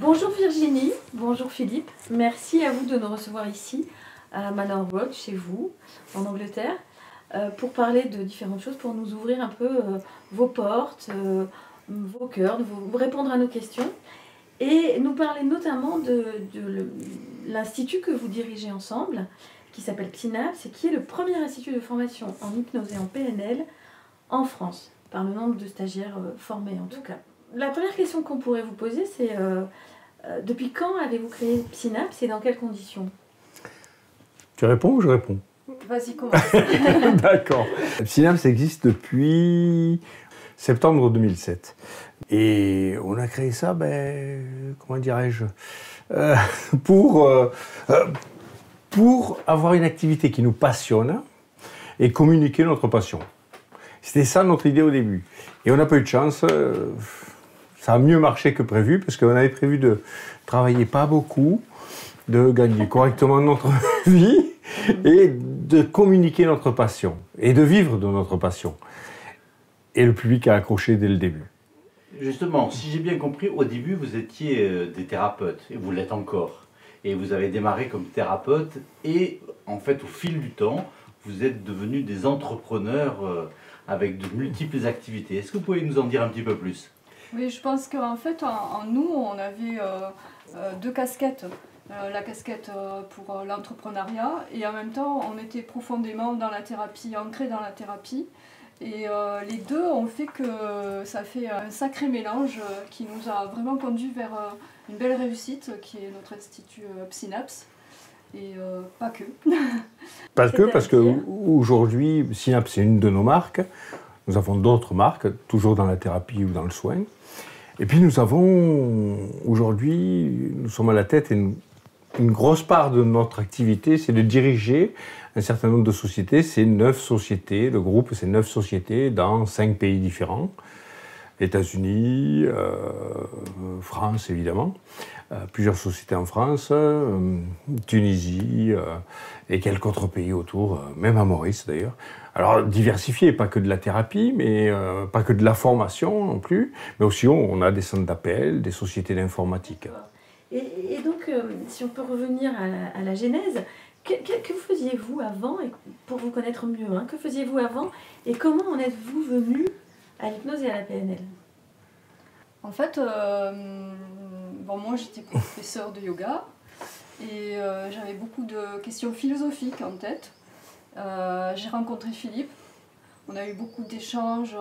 Bonjour Virginie, bonjour Philippe. Merci à vous de nous recevoir ici à Manor Road, chez vous, en Angleterre, pour parler de différentes choses, pour nous ouvrir un peu vos portes, vos cœurs, vous répondre à nos questions et nous parler notamment de l'institut que vous dirigez ensemble, qui s'appelle Psynaps et qui est le premier institut de formation en hypnose et en PNL en France, par le nombre de stagiaires formés en tout cas. La première question qu'on pourrait vous poser, c'est depuis quand avez-vous créé Psynaps et dans quelles conditions? Tu réponds ou je réponds? Vas-y, commence. D'accord. Psynaps existe depuis septembre 2007. Et on a créé ça, comment dirais-je, pour avoir une activité qui nous passionne et communiquer notre passion. C'était ça notre idée au début. Et on n'a pas eu de chance. Ça a mieux marché que prévu, parce qu'on avait prévu de travailler pas beaucoup, de gagner correctement notre vie et de communiquer notre passion et de vivre de notre passion. Et le public a accroché dès le début. Justement, si j'ai bien compris, au début, vous étiez des thérapeutes, et vous l'êtes encore. Et vous avez démarré comme thérapeute, et en fait, au fil du temps, vous êtes devenus des entrepreneurs avec de multiples activités. Est-ce que vous pouvez nous en dire un petit peu plus? Oui, je pense qu'en fait, en nous, on avait deux casquettes. La casquette pour l'entrepreneuriat, et en même temps, on était profondément dans la thérapie, ancrés dans la thérapie. Et les deux ont fait que ça fait un sacré mélange qui nous a vraiment conduit vers une belle réussite, qui est notre institut Psynaps. Et pas que. Parce qu'aujourd'hui, Psynaps, c'est une de nos marques. Nous avons d'autres marques, toujours dans la thérapie ou dans le soin. Et puis nous avons, aujourd'hui, nous sommes à la tête, et une grosse part de notre activité, c'est de diriger un certain nombre de sociétés. C'est 9 sociétés, le groupe, c'est 9 sociétés dans 5 pays différents. États-Unis, France évidemment, plusieurs sociétés en France, Tunisie et quelques autres pays autour, même à Maurice d'ailleurs. Alors diversifié, pas que de la thérapie, mais pas que de la formation non plus, mais aussi on a des centres d'appel, des sociétés d'informatique. Et donc, si on peut revenir à la genèse, que faisiez-vous avant, et pour vous connaître mieux, hein, que faisiez-vous avant et comment en êtes-vous venu à l'hypnose et à la PNL? En fait, moi j'étais professeure de yoga et j'avais beaucoup de questions philosophiques en tête. J'ai rencontré Philippe, on a eu beaucoup d'échanges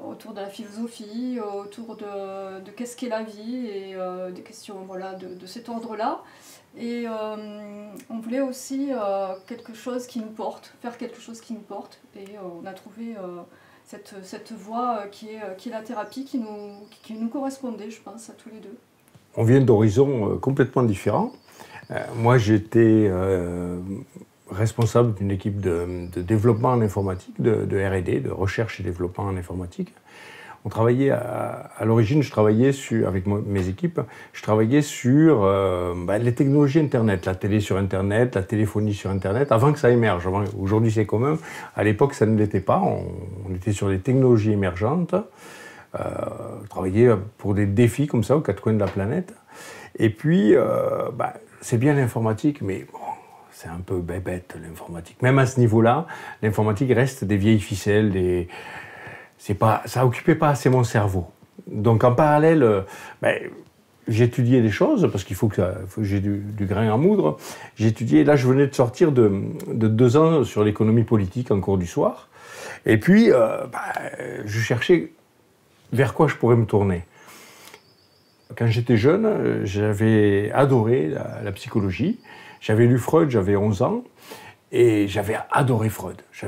autour de la philosophie, autour de qu'est-ce qu'est la vie et des questions de cet ordre-là. Et on voulait aussi quelque chose qui nous porte, faire quelque chose qui nous porte. Et on a trouvé cette voie qui est la thérapie qui nous correspondait, je pense, à tous les deux. On vient d'horizons complètement différents. Moi, j'étais responsable d'une équipe de développement en informatique, de R&D, de recherche et développement en informatique. On travaillait à l'origine, je travaillais avec mes équipes, je travaillais sur les technologies Internet, la télé sur Internet, la téléphonie sur Internet, avant que ça émerge. Aujourd'hui c'est commun, à l'époque ça ne l'était pas, on était sur des technologies émergentes, travaillait pour des défis comme ça aux quatre coins de la planète. Et puis, c'est bien l'informatique, mais bon, c'est un peu bête l'informatique. Même à ce niveau-là, l'informatique reste des vieilles ficelles, ça occupait pas assez mon cerveau. Donc en parallèle, j'étudiais des choses, parce qu'il faut que j'ai du grain à moudre. J'étudiais, là je venais de sortir de 2 ans sur l'économie politique en cours du soir. Et puis, je cherchais vers quoi je pourrais me tourner. Quand j'étais jeune, j'avais adoré la psychologie. J'avais lu Freud, j'avais 11 ans. Et j'avais adoré Freud. J'ai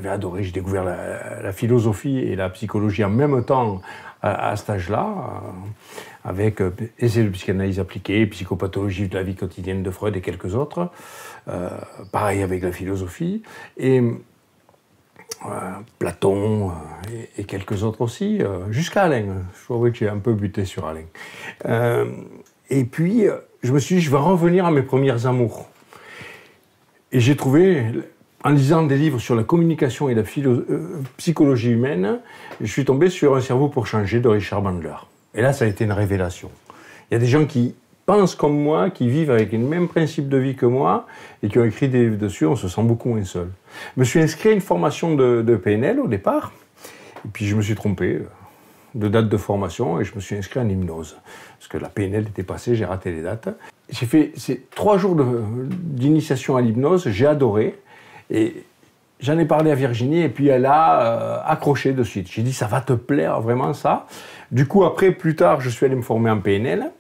découvert la philosophie et la psychologie en même temps à cet âge-là, avec essai de psychanalyse appliquée, psychopathologie de la vie quotidienne de Freud et quelques autres. Pareil avec la philosophie. Et Platon et quelques autres aussi, jusqu'à Alain. Je trouvais que j'ai un peu buté sur Alain. Et puis, je me suis dit, je vais revenir à mes premières amours. Et j'ai trouvé, en lisant des livres sur la communication et la psychologie humaine, je suis tombé sur Un cerveau pour changer de Richard Bandler. Et là, ça a été une révélation. Il y a des gens qui pensent comme moi, qui vivent avec le même principe de vie que moi et qui ont écrit des livres dessus, on se sent beaucoup moins seul. Je me suis inscrit à une formation de PNL au départ, et puis je me suis trompé de date de formation et je me suis inscrit en hypnose. Parce que la PNL était passée, j'ai raté les dates. J'ai fait ces 3 jours d'initiation à l'hypnose, j'ai adoré. Et j'en ai parlé à Virginie et puis elle a accroché de suite. J'ai dit, ça va te plaire vraiment ça. Du coup, après, plus tard, je suis allé me former en PNL.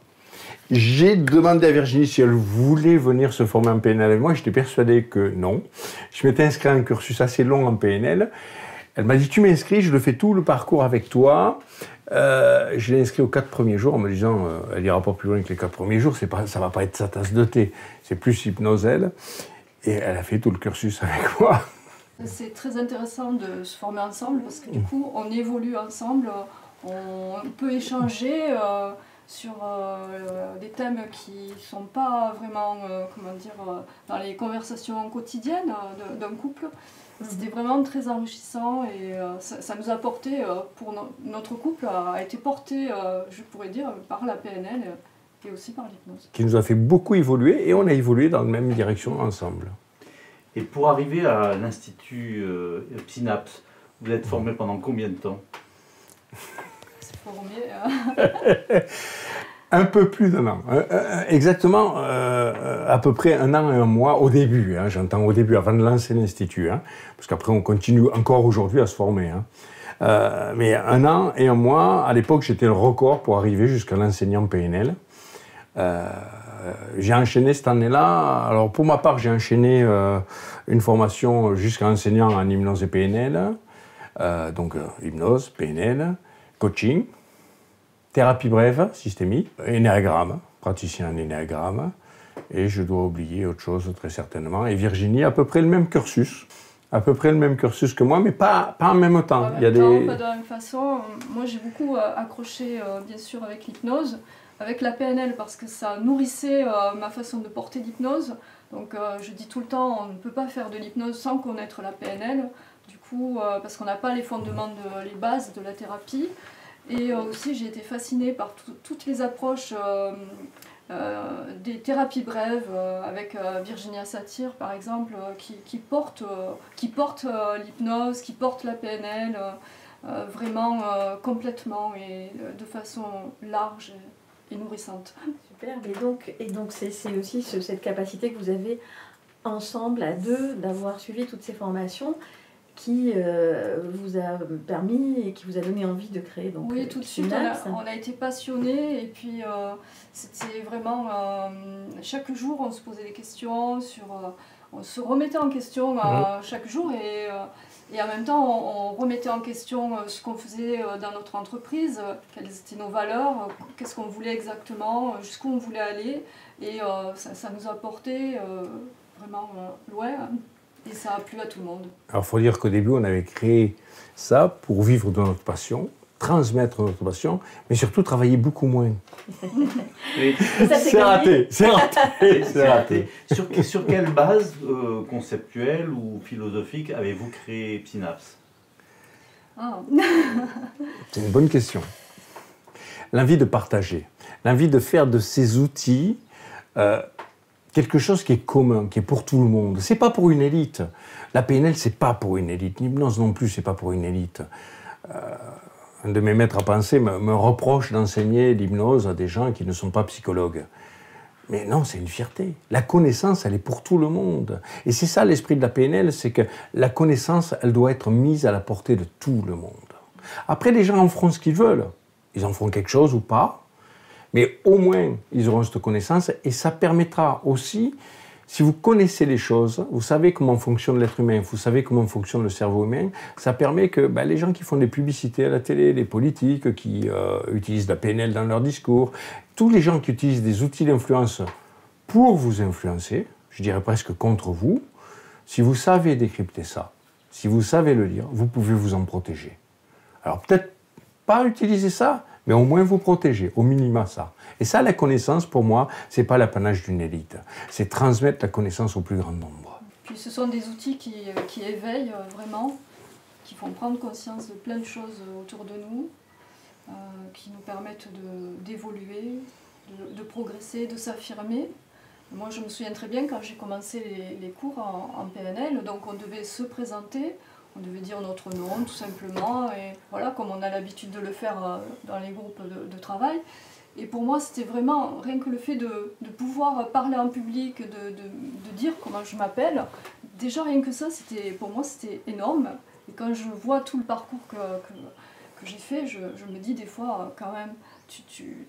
J'ai demandé à Virginie si elle voulait venir se former en PNL avec moi. J'étais persuadé que non. Je m'étais inscrit à un cursus assez long en PNL. Elle m'a dit, tu m'inscris, je le fais tout le parcours avec toi. Je l'ai inscrit aux 4 premiers jours en me disant, elle n'ira pas plus loin que les 4 premiers jours, ça ne va pas être sa tasse de thé, c'est plus hypnose elle. Et elle a fait tout le cursus avec moi. C'est très intéressant de se former ensemble parce que du coup on évolue ensemble, on peut échanger sur des thèmes qui ne sont pas vraiment dans les conversations quotidiennes d'un couple. C'était vraiment très enrichissant et ça nous a porté, pour notre couple, a été porté, je pourrais dire, par la PNL et aussi par l'hypnose. Qui nous a fait beaucoup évoluer et on a évolué dans la même direction ensemble. Et pour arriver à l'Institut Synapse, vous êtes formé pendant combien de temps? C'est formé. Un peu plus d'1 an. Exactement, à peu près 1 an et 1 mois au début. Hein, j'entends au début, avant de lancer l'Institut. Hein, parce qu'après, on continue encore aujourd'hui à se former. Hein. Mais 1 an et 1 mois, à l'époque, j'étais le record pour arriver jusqu'à l'enseignant PNL. J'ai enchaîné cette année-là. Alors, pour ma part, j'ai enchaîné une formation jusqu'à enseignant en hypnose et PNL. Donc, hypnose, PNL, coaching. Thérapie brève, systémique, énéagramme, praticien en énéagramme, et je dois oublier autre chose très certainement. Et Virginie, à peu près le même cursus, que moi, mais pas en même temps. Pas de la même façon. Moi, j'ai beaucoup accroché, bien sûr, avec l'hypnose, avec la PNL, parce que ça nourrissait ma façon de porter l'hypnose. Donc, je dis tout le temps, on ne peut pas faire de l'hypnose sans connaître la PNL, du coup, parce qu'on n'a pas les fondements, les bases de la thérapie. Et aussi, j'ai été fascinée par toutes les approches des thérapies brèves, avec Virginia Satir, par exemple, qui porte l'hypnose, qui porte la PNL, vraiment complètement et de façon large et nourrissante. Super, et donc c'est aussi cette capacité que vous avez ensemble, à deux, d'avoir suivi toutes ces formations qui vous a permis et qui vous a donné envie de créer donc, oui, tout de suite, on a été passionnés et puis c'était vraiment... chaque jour, on se posait des questions, on se remettait en question chaque jour et en même temps, on remettait en question ce qu'on faisait dans notre entreprise, quelles étaient nos valeurs, qu'est-ce qu'on voulait exactement, jusqu'où on voulait aller et ça nous a porté vraiment loin. Et ça a plu à tout le monde. Alors, il faut dire qu'au début, on avait créé ça pour vivre de notre passion, transmettre notre passion, mais surtout travailler beaucoup moins. C'est raté. Sur quelle base conceptuelle ou philosophique avez-vous créé Synapse? C'est une bonne question. L'envie de partager, l'envie de faire de ces outils quelque chose qui est commun, qui est pour tout le monde. C'est pas pour une élite. La PNL, c'est pas pour une élite. L'hypnose non plus, c'est pas pour une élite. Un de mes maîtres à penser me reproche d'enseigner l'hypnose à des gens qui ne sont pas psychologues. Mais non, c'est une fierté. La connaissance, elle est pour tout le monde. Et c'est ça l'esprit de la PNL, c'est que la connaissance, elle doit être mise à la portée de tout le monde. Après, les gens en feront ce qu'ils veulent. Ils en feront quelque chose ou pas. Mais au moins, ils auront cette connaissance et ça permettra aussi, si vous connaissez les choses, vous savez comment fonctionne l'être humain, vous savez comment fonctionne le cerveau humain, ça permet que les gens qui font des publicités à la télé, les politiques qui utilisent la PNL dans leur discours, tous les gens qui utilisent des outils d'influence pour vous influencer, je dirais presque contre vous, si vous savez décrypter ça, si vous savez le lire, vous pouvez vous en protéger. Alors peut-être pas utiliser ça, mais au moins vous protéger, au minima ça. Et ça, la connaissance, pour moi, c'est pas l'apanage d'une élite. C'est transmettre la connaissance au plus grand nombre. Puis ce sont des outils qui éveillent vraiment, qui font prendre conscience de plein de choses autour de nous, qui nous permettent d'évoluer de progresser, de s'affirmer. Moi, je me souviens très bien quand j'ai commencé les cours en PNL, donc on devait se présenter, on devait dire notre nom tout simplement, et voilà, comme on a l'habitude de le faire dans les groupes de travail. Et pour moi, c'était vraiment rien que le fait de pouvoir parler en public, de dire comment je m'appelle. Déjà, rien que ça, pour moi, c'était énorme. Et quand je vois tout le parcours que j'ai fait, je me dis des fois, quand même, tu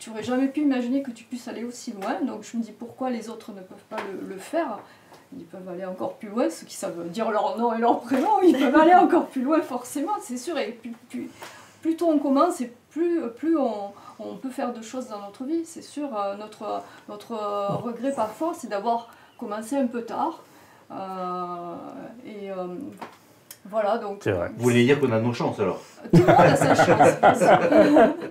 n'aurais jamais pu imaginer que tu puisses aller aussi loin. Donc je me dis, pourquoi les autres ne peuvent pas le faire? Ils peuvent aller encore plus loin, ceux qui savent dire leur nom et leur prénom, ils peuvent aller encore plus loin forcément, c'est sûr. Et plus tôt on commence, et plus on peut faire de choses dans notre vie. C'est sûr, notre regret parfois, c'est d'avoir commencé un peu tard. Voilà, donc... Vous voulez dire qu'on a nos chances alors? Tout le monde a sa chance, bien sûr.